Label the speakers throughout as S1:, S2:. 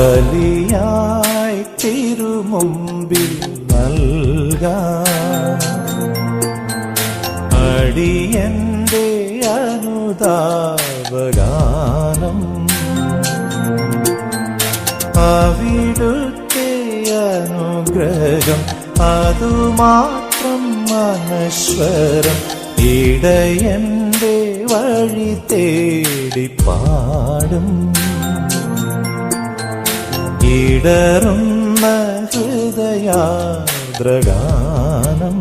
S1: ബലിയായി തിരുമുമ്പിൽ നൽകാം. അടിയന്റെ അനുതാപഗാനം അവിടുത്തെ അനുഗ്രഹം അതുമാത്രം അനശ്വരം. ഇടയന്റെ വഴി തേടി പാടും ഇടറുന്ന ഹൃദയാർദ്രഗാനം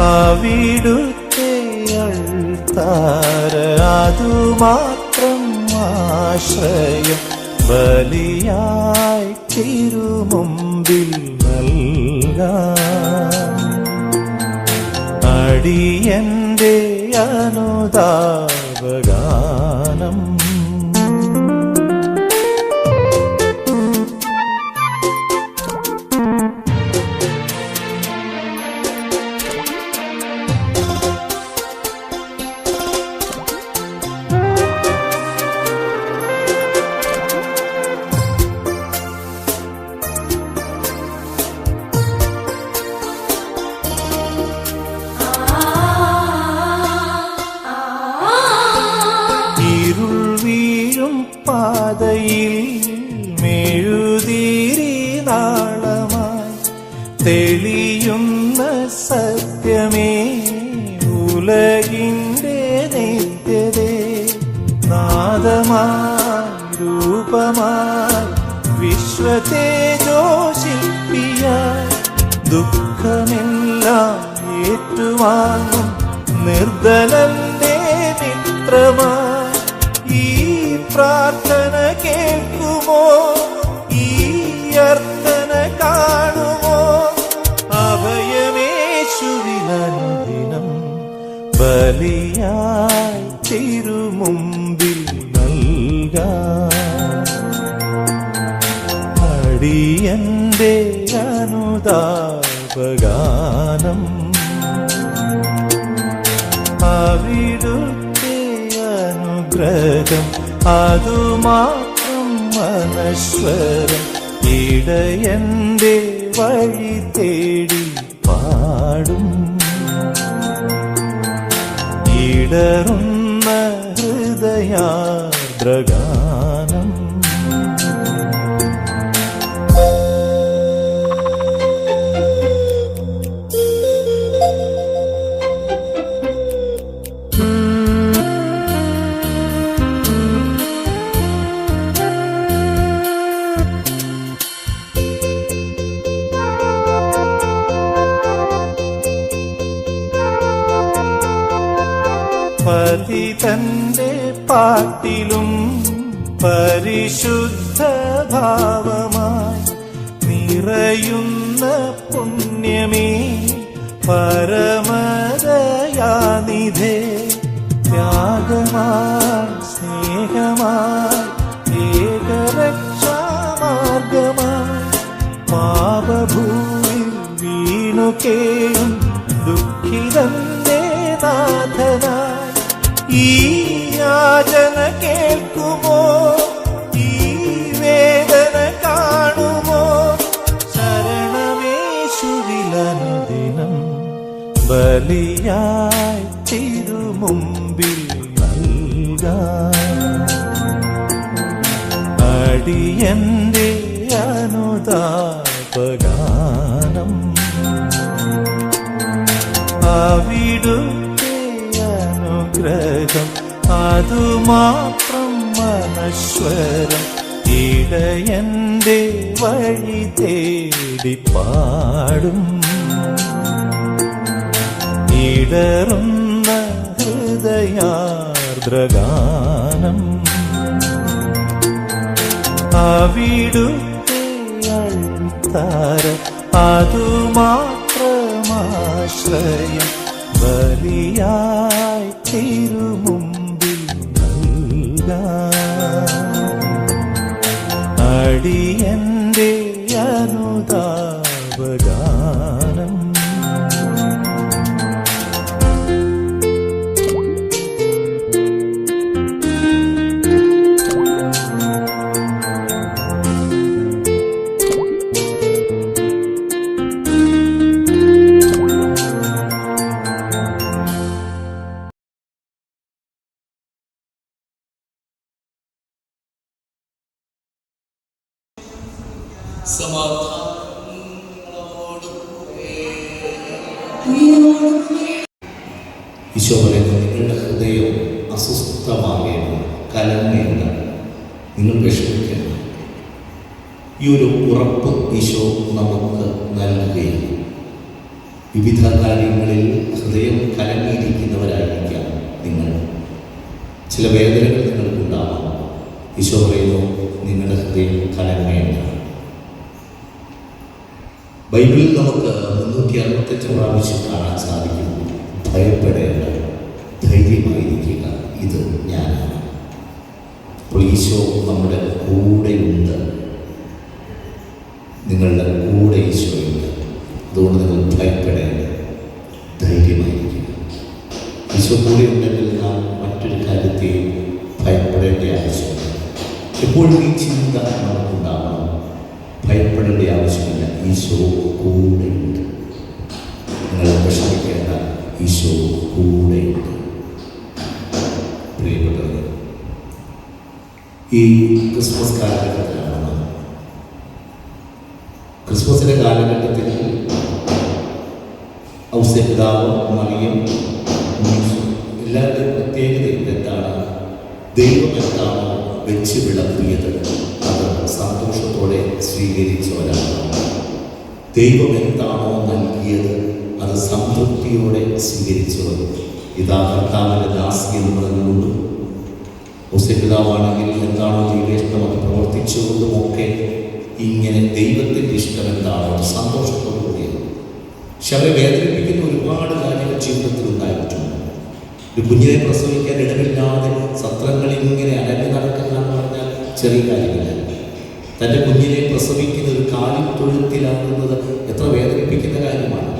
S1: അവിടുത്തെ അൾത്താര അതുമാത്രം ആശ്രയം. ബലിയായി തിരുമുമ്പിൽ നൽകാം. അടിയന്റെ അനുതാപഗാനം പാതയിൽ മെഴുതിരി നാളമായി തെളിയുന്ന സത്യമേ ഉലകിൻ്റെ നിത്യതേ. നാദമായി രൂപമായി വിശ്വതേജോശില്പിയായി ദുഃഖമെല്ലാം ഏറ്റുവാങ്ങും നിർദ്ദലന്റെ മിത്രമായി പ്രാർത്ഥന കേൾക്കുമോ? ഈ അർത്ഥന കാണുമോ? അഭയമേശുവിനനുദിനം ബലിയായി തിരുമുമ്പിൽ നൽകാം. അടിയന്റെ അനുതാപഗാനം അവിടുത്തെ അനുഗ്രഹം അതുമാത്രം അനശ്വരം. ഇടയന്റെ വഴി തേടി പാടും ഇടറുന്ന ഹൃദയാർദ്രഗാനം പതിതന്റെ പാട്ടിലും പരിശുദ്ധ ഭാവമായി നിറയുന്ന പുണ്യമേ പരമദയാനിധേ. ത്യാഗമായി സ്നേഹമായി ഏകരക്ഷാമാർഗമായി പാപഭൂമിൽ വീണുകേയും ദുഃഖിതന്റെ നാഥനായി ഈ യാചന കേൾക്കുമോ? ഈ വേദന കാണുമോ? ശരണമേശുവിലനുദിനം ബലിയായി തിരുമുമ്പിൽ നൽകാം. അടിയന്റെ അനുതാപഗാനം അവിടുത്തെ അനുഗ്രഹം അതുമാത്രം അനശ്വരം. ഇടയന്റെ വഴി തേടി പാടും ഇടറുന്ന ഹൃദയാർദ്രഗാനം അവിടുത്തെ അൾത്താര അതുമാത്രമാശ്രയം. ബലിയായി തിരുമുമ്പിൽ നൽകാം. അടിയന്റെ അനുതാപഗാനം
S2: ഈശോ പറയുന്നത്, നിങ്ങളുടെ ഹൃദയം അസ്വസ്ഥമാകേണ്ട, കലങ്ങേണ്ട, നിങ്ങൾ വിഷമിക്കേണ്ട. ഈ ഒരു ഉറപ്പ് ഈശോ നമുക്ക് നൽകുകയും വിവിധ കാര്യങ്ങളിൽ ഹൃദയം കലങ്ങിയിരിക്കുന്നവരായിരിക്കാം നിങ്ങൾ. ചില വേദനകൾ നിങ്ങൾക്കുണ്ടാവാം. ഈശോ പറയുന്നു, നിങ്ങളുടെ ഹൃദയം കലങ്ങേണ്ട. ബൈബിളിൽ നമുക്ക് 368 പ്രാവശ്യം കാണാൻ സാധിക്കും, ഭയപ്പെടേണ്ട, ധൈര്യമായിരിക്കുക, ഇത് ഞാനാണ്. അപ്പോൾ ഈശോ നമ്മുടെ കൂടെയുണ്ട്, നിങ്ങളുടെ കൂടെ ഈശോയുണ്ട്. അതുകൊണ്ട് നിങ്ങൾ ഭയപ്പെടേണ്ട, ധൈര്യമായിരിക്കുക. ഈശോ കൂടെ ഉണ്ടെങ്കിൽ നാം മറ്റൊരു കാര്യത്തെയും ഭയപ്പെടേണ്ട ആവശ്യമില്ല. എപ്പോഴും ഈ ചിന്ത നമുക്കുണ്ടാവണം, ഭയപ്പെടേണ്ട ആവശ്യമില്ല, ഈശോ കൂടെയുണ്ട്. നിങ്ങൾ വിഷമിക്കേണ്ട, ഈശോ കൂടെയുണ്ട്. പ്രിയപ്പെട്ടവരെ, ഈ ക്രിസ്മസ് കാലഘട്ടത്തിലാണ് നാം. ക്രിസ്മസിൻ്റെ കാലഘട്ടത്തിൽ ഔസേപ്പിതാവ്, മറിയം, എല്ലാവരുടെയും പ്രത്യേകത എന്താണ്? ദൈവം എന്താണോ വെച്ച് വിളമ്പിയത് അത് സന്തോഷത്തോടെ സ്വീകരിച്ചവരാണ്. ദൈവം എന്താണോ നൽകിയത് അത് സംതൃപ്തിയോടെ സ്വീകരിച്ചവർ. ഇതാ കർത്താവിൻ്റെ ദാസി എന്ന് പറഞ്ഞുകൊണ്ടും, ഔസേപ്പിതാവാണെങ്കിൽ എന്താണോ ദൈവേഷ്ടം അത് പ്രവർത്തിച്ചുകൊണ്ടുമൊക്കെ ഇങ്ങനെ ദൈവത്തിൻ്റെ ഇഷ്ടം എന്താണോ അത് സന്തോഷത്തോടു കൂടിയത്. പക്ഷെ അവരെ വേദനിപ്പിക്കുന്ന ഒരുപാട് കാര്യങ്ങൾ ജീവിതത്തിൽ ഉണ്ടായിട്ടുണ്ട്. ഒരു കുഞ്ഞിനെ പ്രസവിക്കാൻ ഇടമില്ലാതെ സത്രങ്ങളിൽ ഇങ്ങനെ അലഞ്ഞു നടക്കുക എന്ന് പറഞ്ഞാൽ ചെറിയ കാര്യമില്ല. തൻ്റെ കുഞ്ഞിനെ പ്രസവിക്കുന്ന ഒരു കാലിൽ തൊഴുത്തിലാക്കുന്നത് എത്ര വേദനിപ്പിക്കുന്ന കാര്യമാണ്.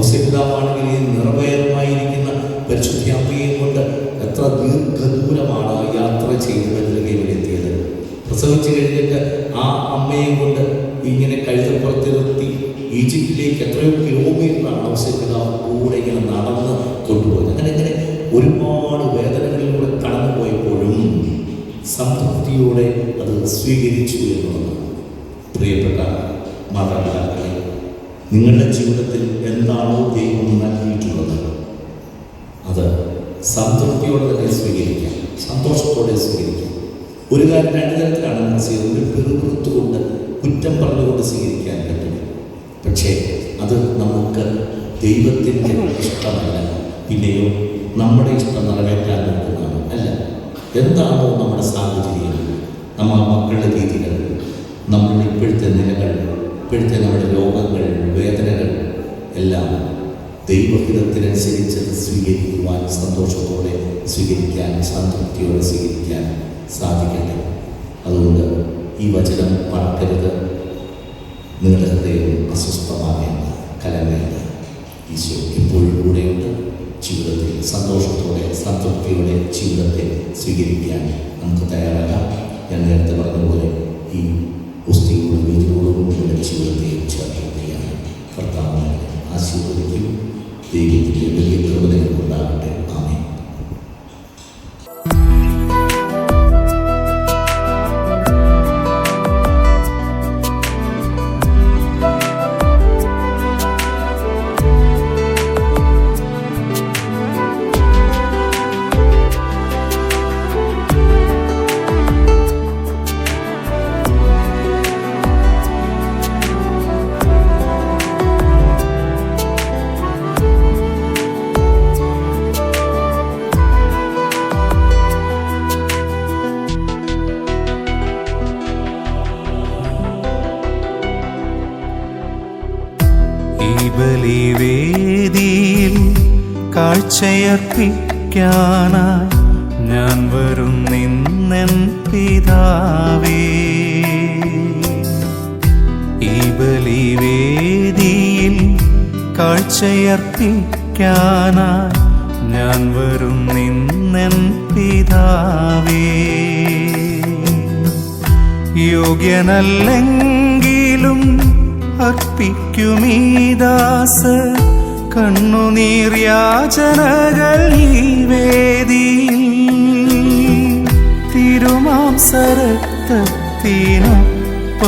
S2: ഔസേപ്പിതാവാണെങ്കിൽ ഈ നിറവേറുമായിരിക്കുന്ന പരിശുദ്ധ അമ്മയെ കൊണ്ട് എത്ര ദീർഘദൂരമാണ് യാത്ര ചെയ്ത് ബെത്ലഹേമിലെത്തിയത്. പ്രസവിച്ച് കഴിഞ്ഞിട്ട് ആ അമ്മയെ കൊണ്ട് ഇങ്ങനെ കഴുതപ്പുറത്ത് നിർത്തി ഈജിപ്തിലേക്ക് എത്രയോ കിലോമീറ്ററാണ് ഔസേപ്പിതാവ് കൂടെ ഇങ്ങനെ നടന്ന് കൊണ്ടുപോയത്. അങ്ങനെ ഒരുപാട് വേദനകളിലൂടെ കടന്നുപോയപ്പോഴും സംതൃപ്തിയോടെ അത് സ്വീകരിച്ചു എന്നുള്ളതാണ്. പ്രിയപ്പെട്ട മാതാപിതാക്കളെ, നിങ്ങളുടെ ജീവിതത്തിൽ എന്താണോ ദൈവം നൽകിയിട്ടുള്ളത് അത് സംതൃപ്തിയോടെ തന്നെ സ്വീകരിക്കാം, സന്തോഷത്തോടെ സ്വീകരിക്കാം. ഒരു കാര്യം രണ്ട് തരത്തിലാണ് ഒരു പെറുപുറത്തുകൊണ്ട് കുറ്റം പറഞ്ഞുകൊണ്ട് സ്വീകരിക്കാൻ പറ്റും. പക്ഷേ അത് നമുക്ക് ദൈവത്തിൻ്റെ ഇഷ്ടമല്ല, പിന്നെയോ നമ്മുടെ ഇഷ്ടം നിറവേറ്റാൻ നോക്കുന്നതാണ്. അല്ല, എന്താണോ നമ്മുടെ സാഹചര്യം, നമ്മുടെ മക്കളുടെ രീതികൾ, നമ്മളുടെ ഇപ്പോഴത്തെ നിലകൾ, ഇപ്പോഴത്തെ നമ്മുടെ രോഗങ്ങൾ, വേദനകൾ എല്ലാം ദൈവഹിതത്തിനനുസരിച്ച് സ്വീകരിക്കുവാൻ, സന്തോഷത്തോടെ സ്വീകരിക്കാൻ, സംതൃപ്തിയോടെ സ്വീകരിക്കാൻ സാധിക്കട്ടെ. അതുകൊണ്ട് ഈ വചനം മറക്കരുത്. നിങ്ങളുടെ ഹൃദയം അസ്വസ്ഥമാകേണ്ട, കലങ്ങേണ്ട, ഈശോ എപ്പോഴും കൂടെയുണ്ട്. ജീവിതത്തിൽ സന്തോഷത്തോടെ സംതൃപ്തിയോടെ ജീവിതത്തെ സ്വീകരിക്കാൻ നമുക്ക് തയ്യാറാകാം. ഞാൻ നേരത്തെ പറഞ്ഞതുപോലെ ഈ പുസ്തകങ്ങളും വീതികളോടും നിങ്ങളുടെ ജീവിതത്തെ ചേർക്കുകയാണ്. കർത്താവ് ആശീർവദിക്കും. ദൈവത്തിൻ്റെ വലിയ കൃപകൾ ഉണ്ടാകട്ടെ. ആമേൻ.
S1: ബലിവേദിയിൽ കാഴ്ചയർപ്പിക്കാനായി ഞാൻ വരും നിന്നെൻ പിതാവേ. ഈ ബലിവേദിയിൽ കാഴ്ചയർപ്പിക്കാനായി ഞാൻ വരും നിന്നെൻ പിതാവേ. യോഗ്യനല്ലെങ്കിലും അർപ്പിക്കുമീ ദാസ കണ്ണുനീർ യാചനകൾ ഈ വേദിയിൽ. തിരുമാംസരക്തത്തിനൊപ്പമല്ല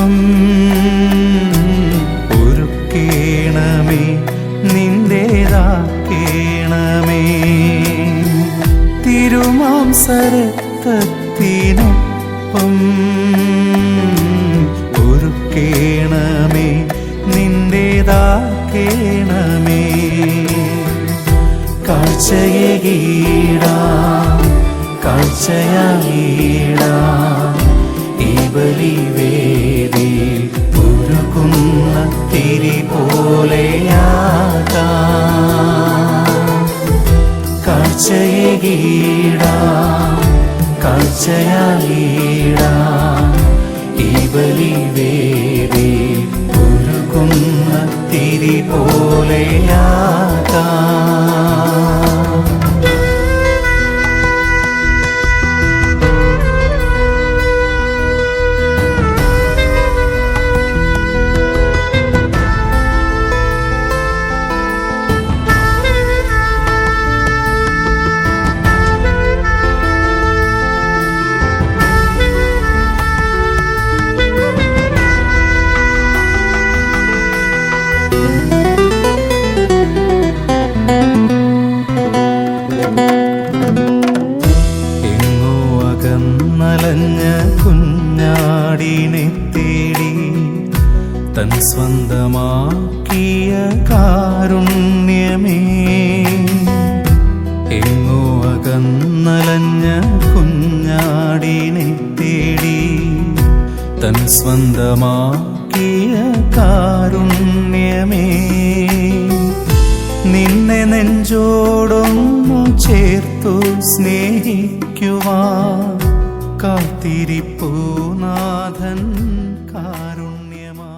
S1: ഒരുക്കേണമേ നിന്റേതാക്കേണമേ തിരുമാംസരക്തത്തിനൊപ്പം ഒരുക്കേണമേ നിന്റേതാക്കേണമേ കാഴ്ചയായിടാം ഈ ബലിവേദി ഉരുകുന്ന തിരി പോലെയാകാം കാഴ്ചയായിടാം ഈ ബലിവേദി ഉരുകുന്ന തിരി പോലെയാകാം നലഞ്ഞ കുഞ്ഞാടിനെ തേടി തൻ സ്വന്തമാക്കിയ കാരുണ്യമേ എങ്ങോ അകന്നലഞ്ഞ കുഞ്ഞാടിനെ തേടി തൻ സ്വന്തമാക്കിയ കാരുണ്യമേ നിന്നെ നെഞ്ചോടൊന്നു ചേർത്തു സ്നേഹിക്കുവാൻ കാത്തിരിപ്പൂ നാഥൻ കാരുണ്യമാ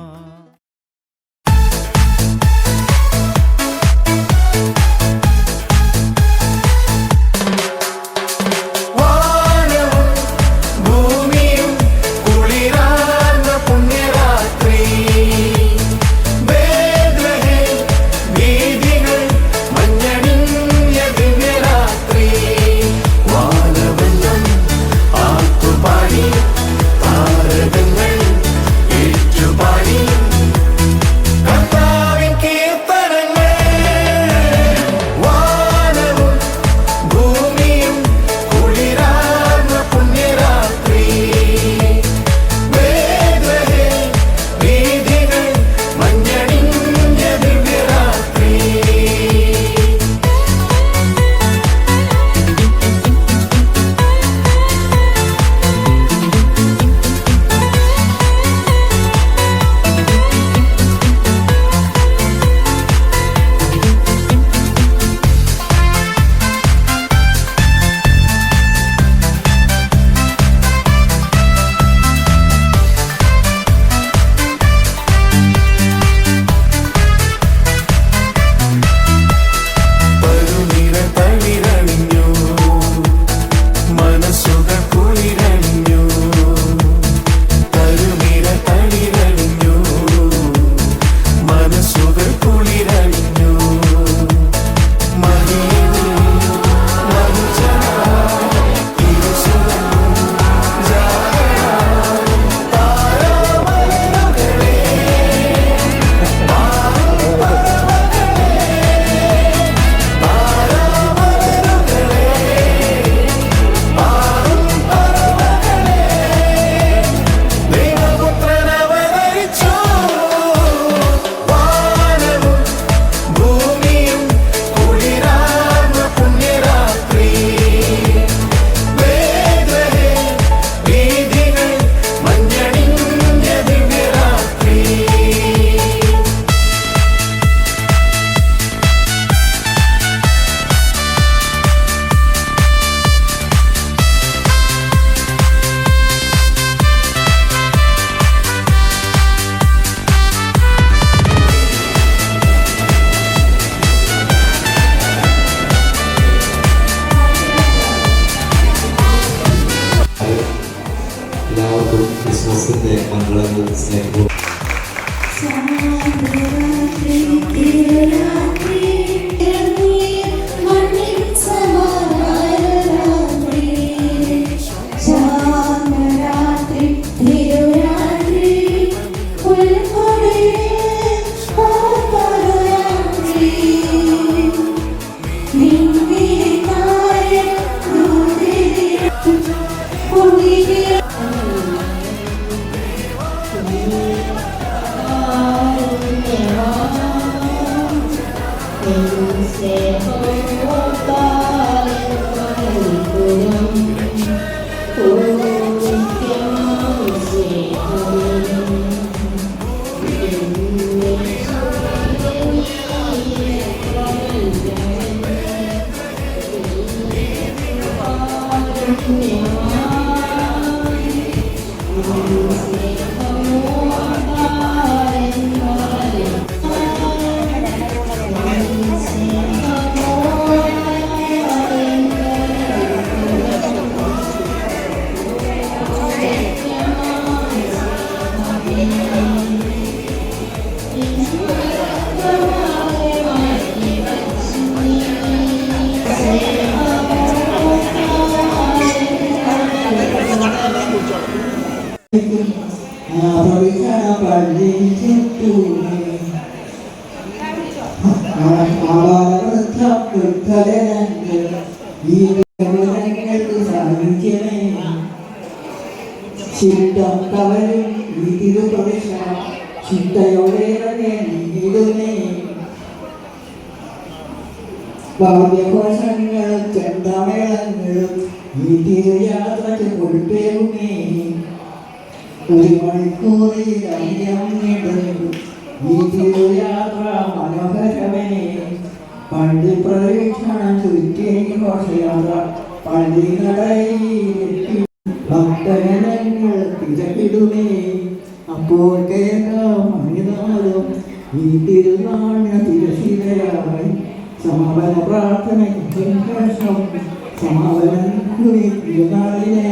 S2: ക്രിസ്മസിന്റെ മംഗളങ്ങൾ സ്നേഹവും
S3: രാത്രി ഭാഗ്യഘോഷങ്ങളും ചെണ്ടമേളങ്ങളും ഈ തിരുയാത്രയ്ക്ക് കൊണ്ടുപോകുമേ. ഒരു മണിക്കൂറിൽ അന്യം നീടും ഈ തിരുയാത്ര മനോഹരമേ. പള്ളി പ്രവേശനം ചുറ്റി ഘോഷയാത്ര പള്ളി നടയിൽ ഭക്തജനങ്ങൾ തിരക്കിടുമേ. അപ്പോൾ കേൾക്കാം മണിനാളും ഈ തിരുനാളിന് തിരശീലയായി സമാപന പ്രാർത്ഥനയ്ക്ക് ശേഷം സമാപനം കൂടി തിരുനാളിനെ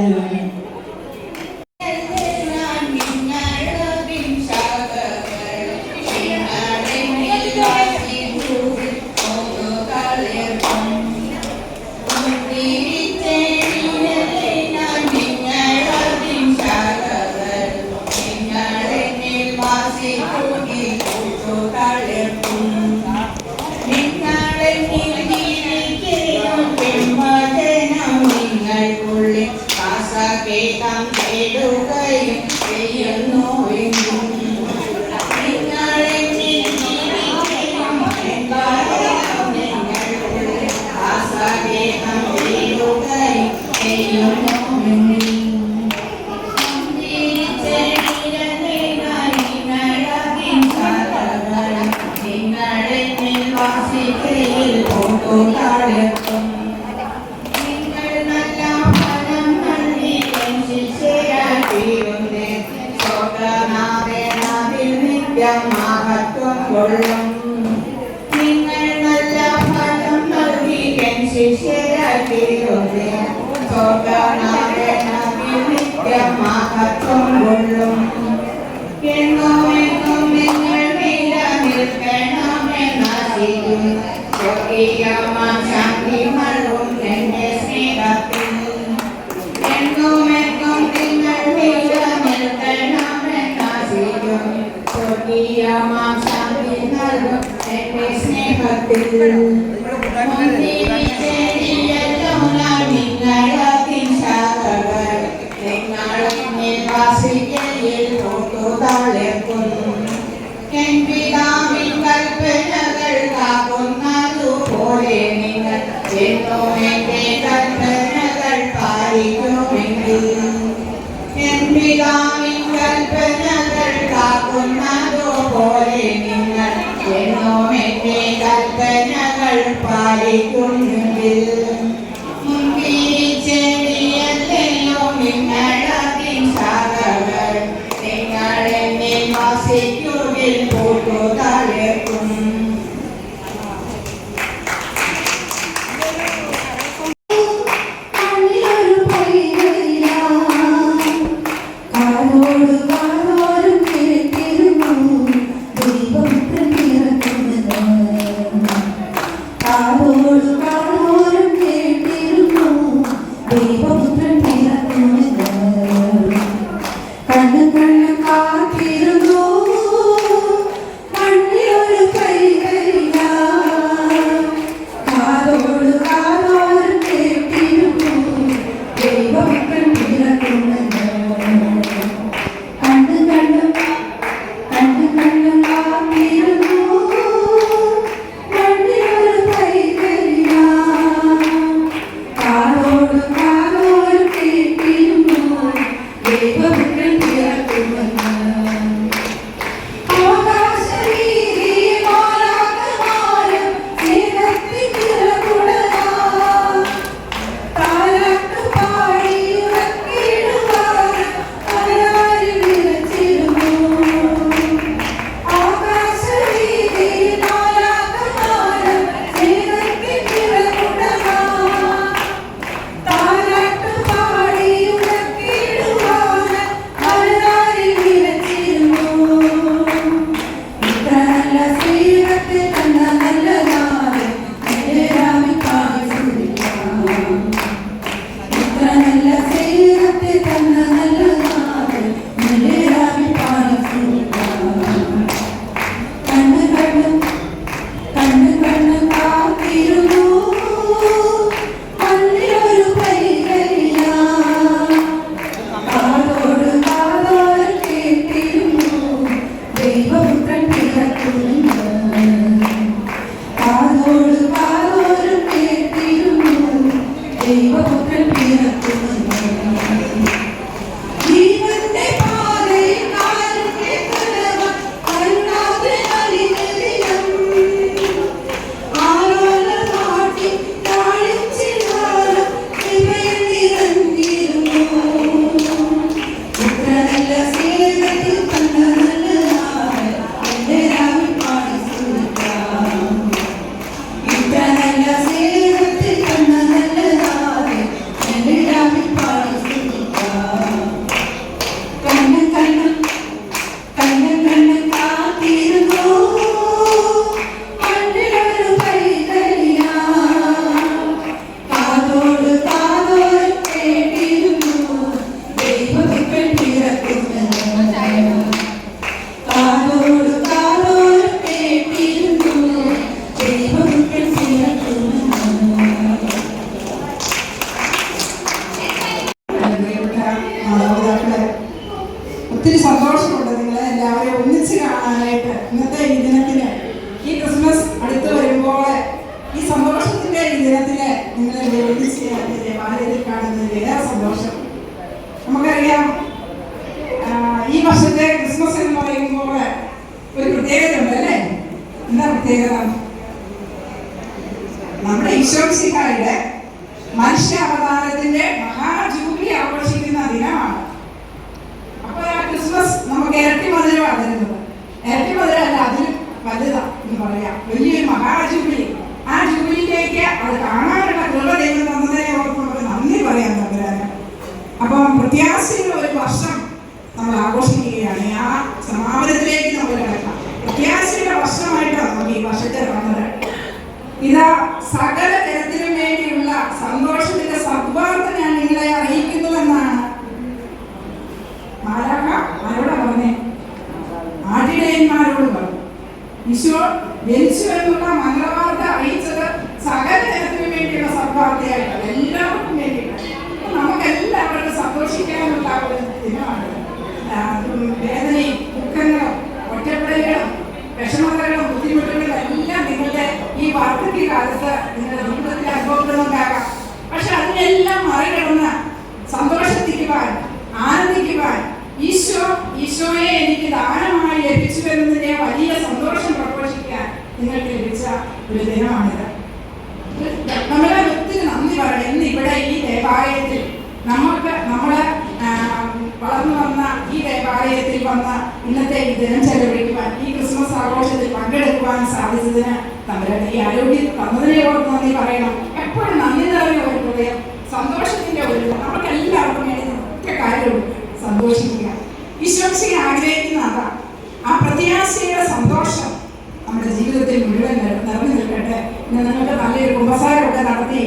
S4: ദൈവപുത്രൻ പിറക്കുന്നു. ജീവന്റെ പാതയിൽ കാരുണ്യക്കരവൻ കരുണാദ്രൻ അലിഞ്ഞ ദിനം. ആലോല പാട്ടി താഴ്ചിടാനും കൃപയിൽ നിറഞ്ഞിരുന്നു. ഇത്ര നല്ല സ്നേഹത്തിൽ കണ്ട നല്ല നാൾ എന്റെ രാവിൽ പാടി സ്തുതിക്കാം. ഇത്ര നല്ല സ്നേഹത്തിൽ കണ്ട നല്ല നാൾ എന്റെ രാവിൽ പാടി സ്തുതിക്കാം. കണ്ണൻ കണ്ണൻ കണ്ണൻ കണ്ണൻ കാത്തിരുന്നു കണ്ണിലൊരു കൈകളില. കാതോട് കാതോട് കേട്ടിരുന്നു ദൈവപുത്രൻ പിറക്കുമെന്ന്. കാതോട് കാതോട് കേട്ടിരുന്നു ദൈവപുത്രൻ പിറക്കുമെന്ന്. മാതാപിതാക്കളെ, ഒത്തിരി സന്തോഷമുണ്ട് നിങ്ങളെ എല്ലാവരെയും ഒന്നിച്ച് കാണാനായിട്ട്. ഇന്നത്തെ ഈ ദിനത്തിന്, ഈ ക്രിസ്മസ് അടുത്ത് വരുമ്പോൾ ഈ സന്തോഷത്തിന്റെ ഈ ദിനത്തിന് നിങ്ങളെ ഒന്നിച്ച് ദേവാലയത്തിൽ കാണുന്നതിൽ ഏറെ സന്തോഷം. നമുക്കറിയാം, ഈ വർഷത്തെ ക്രിസ്മസ് എന്ന് പറയുമ്പോൾ ഒരു പ്രത്യേകത ഉണ്ട് അല്ലേ? എന്താ പ്രത്യേകത? നമ്മുടെ ഈശോമിശിഹായുടെ മനുഷ്യാവതാരത്തിന്റെ മഹാജൂബിലി ആഘോഷിക്കുന്ന ദിനമാണ്. അപ്പോൾ ആ ക്രിസ്മസ് നമുക്ക് ഇരട്ടി മധുരമാണ് തരുന്നത്. ഇരട്ടി മധുരമല്ല, അതിലും വലുതാ എന്ന് പറയാം. വലിയൊരു മഹാജൂബിലി. ആ ജൂബിലിയിലേക്ക് അത് കാണാനുള്ള കൃപ ദൈവം തന്നതിനെ ഓർത്ത് നമുക്ക് നന്ദി പറയാൻ തമ്പുരാന്. അപ്പം പ്രത്യാശയുള്ള ഒരു വർഷം നമ്മൾ ആഘോഷിക്കുകയാണ്. ആ സമാപനത്തിലേക്ക് നമ്മൾ കിടക്കാം. പ്രത്യാശയുടെ വർഷമായിട്ടാണ് നമുക്ക് ഈ വർഷത്തെ കാണുന്നത്. ഇതാ സകല ജനത്തിനും വേണ്ടിയുള്ള സന്തോഷത്തിന്റെ സദ്വാർത്ത ഞാൻ നിങ്ങളെ അറിയിക്കുന്നുവെന്നാണ് മാലാഖ ആരോടാ പറഞ്ഞേ? ആട്ടിടയന്മാരോട് പറഞ്ഞു. ഈശോ ജനിച്ചു എന്നുള്ള മംഗളവാർത്ത അറിയിച്ചത് സകല ജനത്തിനു വേണ്ടിയുള്ള സദ്വാർത്തയായിട്ടാണ്, എല്ലാവർക്കും വേണ്ടിയിട്ടാണ്. നമുക്ക് എല്ലാവർക്കും സന്തോഷിക്കാനുള്ള ഒരു ദിനമാണ്. വേദനയും ദുഃഖങ്ങളും ഒറ്റപ്പെടലുകളും വിഷമതകളും ബുദ്ധിമുട്ടുകളും എല്ലാം നിങ്ങളുടെ ഈ വാർദ്ധക്യകാലത്ത് നിങ്ങളുടെ ജീവിതത്തിൽ അനുഭവപ്പെടുന്നുണ്ടാകാം. പക്ഷെ അതിനെല്ലാം മറികടന്ന് സന്തോഷിക്കുവാൻ, ആനന്ദിക്കുവാൻ, ഈശോയെ എനിക്ക് ദാനമായി ലഭിച്ചു എന്നതിന്റെ വലിയ സന്തോഷം പ്രഘോഷിക്കാൻ നിങ്ങൾക്ക് ലഭിച്ച ഒരു ദിനമാണിത്. നമ്മളെ ഒത്തിരി നന്ദി പറയണം. ഇന്ന് ഇവിടെ ഈ ദേവാലയത്തിൽ നമ്മള് വളർന്നു വന്ന ഈ ദേവാലയത്തിൽ വന്ന ഇന്നത്തെ ഈ ദിനം ചെലവഴിക്കുവാൻ, ഈ ക്രിസ്മസ് ആഘോഷത്തിൽ പങ്കെടുക്കുവാൻ സാധിച്ചതിന് തമ്പുരാൻ ഈ ആരോഗ്യം തന്നതിനെ ഓർത്ത് നന്ദി പറയണം. എപ്പോഴും നന്ദി നിറഞ്ഞ ഒരു ഹൃദയം, സന്തോഷത്തിന്റെ ഒരു, നമുക്ക് എല്ലാവർക്കും വേണ്ടി ഒറ്റ കാര്യമുണ്ട്, സന്തോഷിക്കുക. ഈശോയെ ആഗ്രഹിക്കുന്ന അതാ. ആ പ്രത്യാശയുടെ സന്തോഷം നമ്മുടെ ജീവിതത്തിൽ മുഴുവൻ നിറഞ്ഞു നിൽക്കട്ടെ. ഇന്ന് നിങ്ങൾക്ക് നല്ലൊരു കുമ്പസാരമൊക്കെ നടത്തി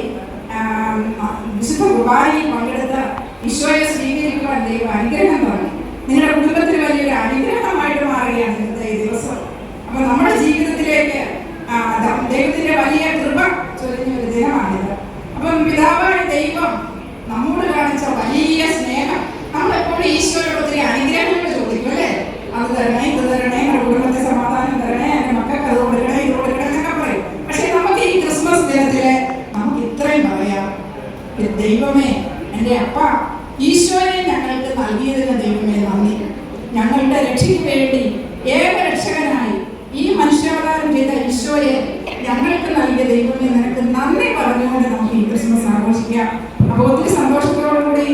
S4: വിശുദ്ധ കുർബാനയിൽ പങ്കെടുത്ത് ഈശോയെ സ്വീകരിക്കുവാൻ ദൈവം അനുഗ്രഹം തന്നു. നിങ്ങളുടെ കുടുംബത്തിന് വലിയൊരു അനുഗ്രഹമായിട്ട് മാറുകയാണ് ഇന്നത്തെ ഈ ദിവസം. അപ്പൊ നമ്മുടെ ജീവിതത്തിലേക്ക് ദൈവത്തിന്റെ വലിയ കൃപ ചൊരിഞ്ഞ ഒരു ദിനമാണിത്. അപ്പം പിതാവായ ദൈവം നമ്മോട് കാണിച്ച വലിയ സ്നേഹം, നമ്മളെപ്പോഴും ഈശോയോട് ഒത്തിരി അനുഗ്രഹങ്ങൾ ചോദിക്കും അല്ലേ? അത് തരണേ, ഇത് തരണേ, നമ്മുടെ കുടുംബത്തെ സമാധാനം തരണേ, എന്റെ മക്കൾക്ക് അത് കൊടുക്കണേ, ഇത് കൊടുക്കണേ എന്നൊക്കെ പറയും. പക്ഷെ നമുക്ക് ഈ ക്രിസ്മസ് ദിനത്തില് നമുക്ക് ഇത്രയും പറയാം, ദൈവമേ, എൻ്റെ അപ്പ ഈശോയെ ഞങ്ങൾക്ക് നൽകിയതിന് ദൈവമേ നന്ദി. ഞങ്ങളുടെ രക്ഷയ്ക്ക് വേണ്ടി ഏകരക്ഷകനായി ഈ മനുഷ്യാവതാരം ചെയ്ത ഈശോയെ ഞങ്ങൾക്ക് നൽകിയ ദൈവമേ നിനക്ക് നന്ദി പറഞ്ഞുകൊണ്ട് നമുക്ക് ഈ ക്രിസ്മസ് ആഘോഷിക്കാം. അപ്പോൾ ഒത്തിരി സന്തോഷത്തോടുകൂടി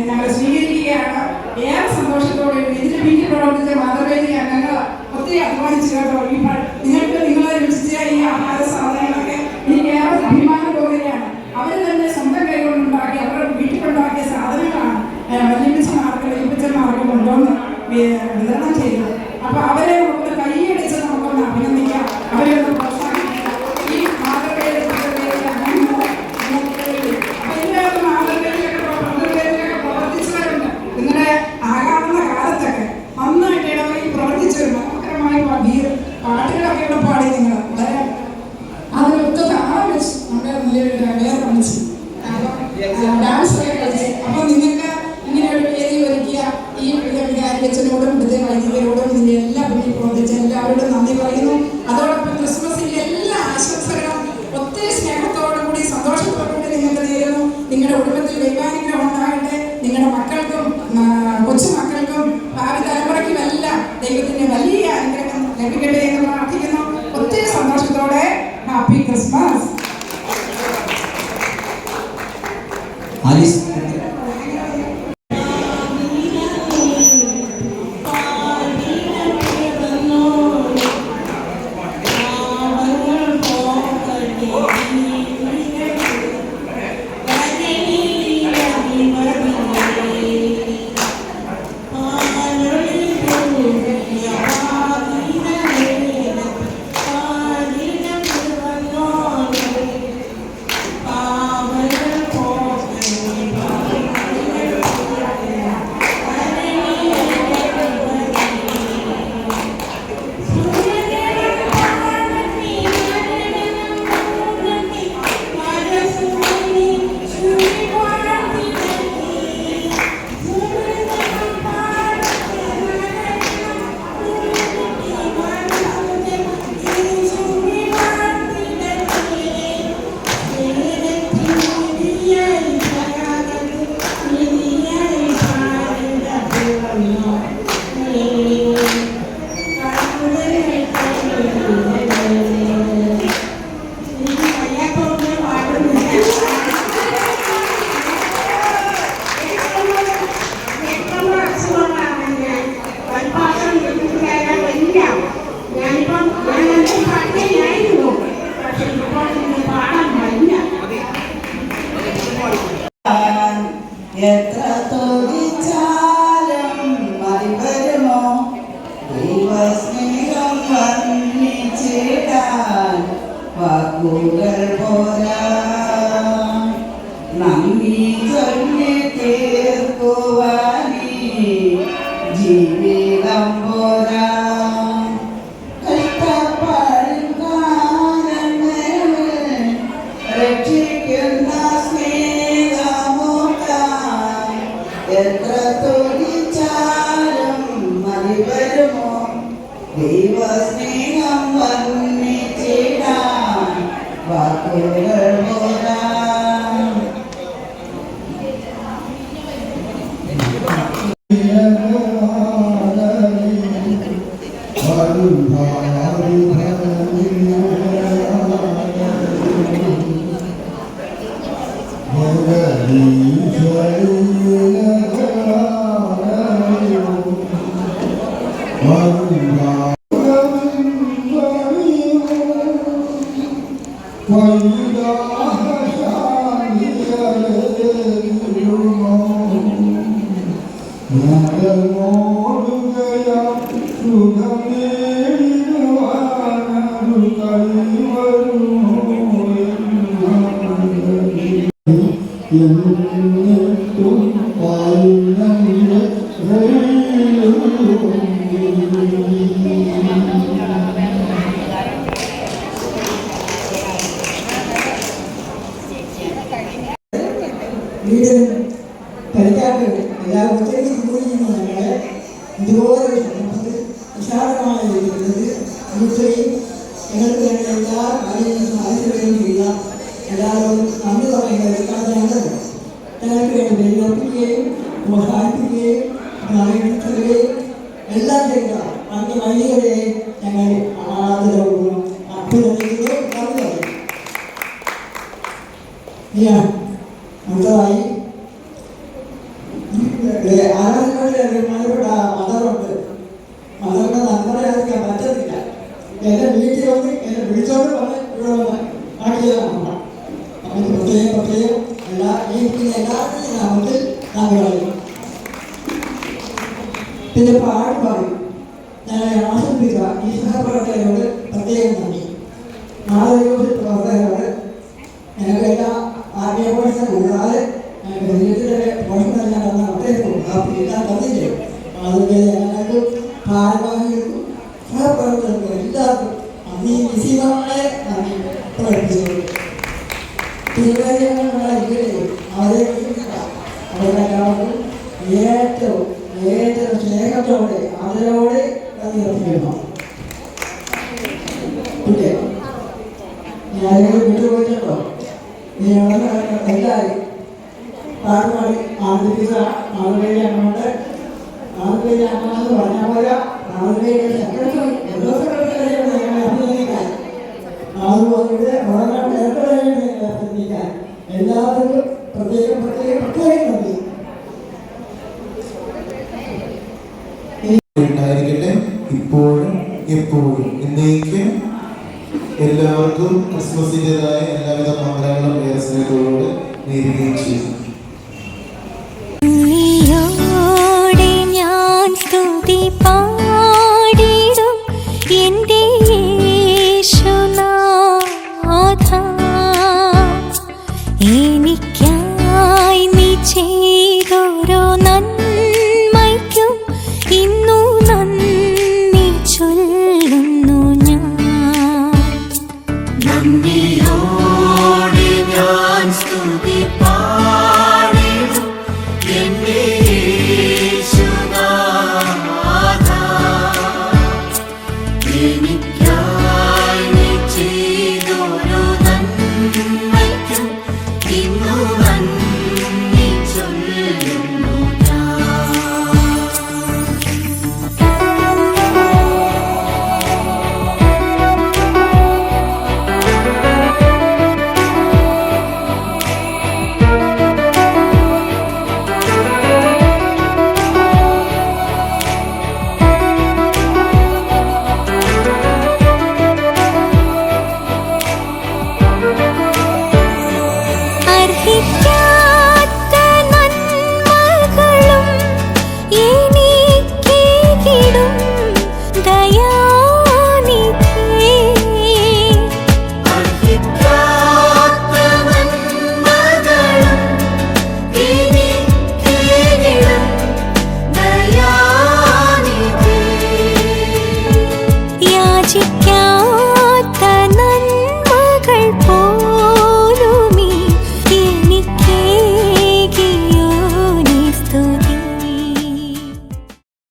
S4: ഞങ്ങളെ സ്വീകരിക്കുകയാണ്. ഏറെ സന്തോഷത്തോടെ ഇതിന് പിന്നിൽ പ്രവർത്തിച്ച മാതൃവേദി അംഗങ്ങൾ ഒത്തിരി അധ്വാനിച്ചു കേട്ടോ. നിങ്ങളെ രുചിച്ച ഈ ആഹാര സാധനങ്ങളൊക്കെ എനിക്ക് ഏറെ അഭിമാനം തോന്നുകയാണ്. അവർ തന്നെ സ്വന്തം കൈകൊണ്ടുണ്ടാക്കി അവരുടെ വീട്ടിലുണ്ടാക്കിയ സാധനങ്ങളാണ് വല്യപ്പച്ചന്മാർക്ക് വല്യപ്പച്ചന്മാർക്ക് കൊണ്ടുവന്ന് വിതരണം ചെയ്തത്. അപ്പൊ അവരെ നമുക്ക് കൈയടിച്ച് നമുക്കൊന്ന് അഭിനന്ദിക്കാം, അവരെ ഒന്ന് പ്രോത്സാഹിപ്പിക്കാം. ഈ മാതൃവേദി എല്ലാവരും മാതൃവേദിയിലൊക്കെ പ്രവർത്തിച്ചവരുണ്ട്. നിങ്ങളുടെ ആകാവുന്ന കാലത്തൊക്കെ നന്നായിട്ട് ഇടവഴി പ്രവർത്തിച്ചവരുണ്ട്. മനോഹരമായ പാട്ടുകളൊക്കെ ഇവിടെ
S3: ആലീസ്
S5: എത്ര തോന്നിച്ചാലും മറിവരുമോ ദൈവസ്നേഹം വർണ്ണിച്ചിടാൻ വാക്കുകൾ പോരാ നന്ദി ചൊല്ലി തീർക്കുവാനീ ജീവിതം പോരാ രക്ഷിക്കുന്ന എത്ര തോന്നിച്ചാലും മറിവരുമോ ദൈവസ്നേഹം വർണ്ണിച്ചിടാൻ വാക്കുകൾ പോരാ
S3: വീട് കളിക്കാട്ട് എല്ലാവരും ഒത്തിരി കൂടിയിരുന്നു ഞങ്ങളെ ഇതുപോലെ വിശാലമായ ഇത്രയും ഞങ്ങൾക്ക് വേണ്ട എല്ലാ കാര്യങ്ങളും സഹായിക്കുകയും ചെയ്ത എല്ലാവരും നന്ദി പറയുന്നത് ഞങ്ങൾക്ക് വേണ്ടി വെല്ലുവിളിക്കുകയും പ്രോത്സാഹിപ്പിക്കുകയും സഹായിക്കുകയും എല്ലാം ചെയ്ത അതിൻ്റെ വൈദികരെ ഞങ്ങൾ ആദരവും അഭ്യർത്ഥിക്കുകയും നന്ദി പറയും. അടുത്തതായി ആരാധനകളിൽ ബഹുമാനപ്പെട്ട മദറുണ്ട്. മദറിനെ നന്മറിയാതിരിക്കാൻ പറ്റത്തില്ല. എന്റെ വീട്ടിൽ വന്ന് എന്നെ വിളിച്ചോണ്ട് വന്ന് ഇവിടെ വന്ന് ആക്കിയതാണ്. നമുക്ക് പ്രത്യേകം എല്ലാ ഈ എല്ലാവരുടെയും നാമത്തിൽ നന്ദി പറയും. പിന്നെ പാടി പറയും. ഞങ്ങളെ ആസ്വദിക്കുക ഈ സഹപ്രവർത്തകരോട് പ്രത്യേകം നന്ദി. നാളെ പ്രവർത്തകരോട് ഞങ്ങൾക്ക് എല്ലാ ആദ്യപോഷണം കൂടാതെ ജീവിതത്തിലെ പോഷണമെല്ലാം തന്ന ഒട്ടേക്കും എല്ലാം തന്നില്ലേ. അതുപോലെ ഞങ്ങൾക്ക് ഭാരവാഹികൾക്കും സഹപ്രവർത്തകർക്കും എല്ലാവർക്കും നന്ദി നിശ്ചിതമായ നന്ദി പ്രകടിപ്പിച്ചു. അവരെ അവരെല്ലാവർക്കും ഏറ്റവും സ്നേഹത്തോടെ ആദരവോടെ നന്ദി അർപ്പിക്കുന്നു. പിന്നെ ഞാൻ വിട്ടുപോയിട്ടുണ്ടോ? എല്ലാവരും പാടുപാടി ആദരിക്കുക. ആളുകളിലാക്കുന്നുണ്ട്. ആളുകളിലാക്കണമെന്ന് പറഞ്ഞാൽ പോരാ. ആളുകളിലെ സെക്രട്ടറി എല്ലാ സെക്രട്ടറിയും ഞങ്ങളെ അഭിനന്ദിക്കാൻ, അതുപോലെ വളരെ ഏർപ്പെടുകയും അഭിനന്ദിക്കാൻ എല്ലാവർക്കും പ്രത്യേകം നന്ദി.
S6: ഉണ്ടായിരിക്കട്ടെ ഇപ്പോഴും എപ്പോഴും എന്നേക്കും. എല്ലാവർക്കും ക്രിസ്മസിൻ്റെതായ എല്ലാവിധ മംഗളങ്ങളും ഏറെ സ്നേഹത്തോടെ നേരുകയും ചെയ്യും.
S7: നീയോടെ ഞാൻ സ്തുതി പാടിടും എൻ്റെ യേശുനാഥ. എനിക്കായി നീ ചെയ്തോരോ നന്മയ്ക്കും ഇന്നു നന്ദി ചൊല്ലുന്നു ഞാൻ. നന്ദിയോടെ ഞാൻ സ്തുതി പാടിടും എൻ്റെ യേശുനാഥ. എനിക്കായി നീ ചെയ്തോരോ നന്മയ്ക്കും ഇന്നു നന്ദി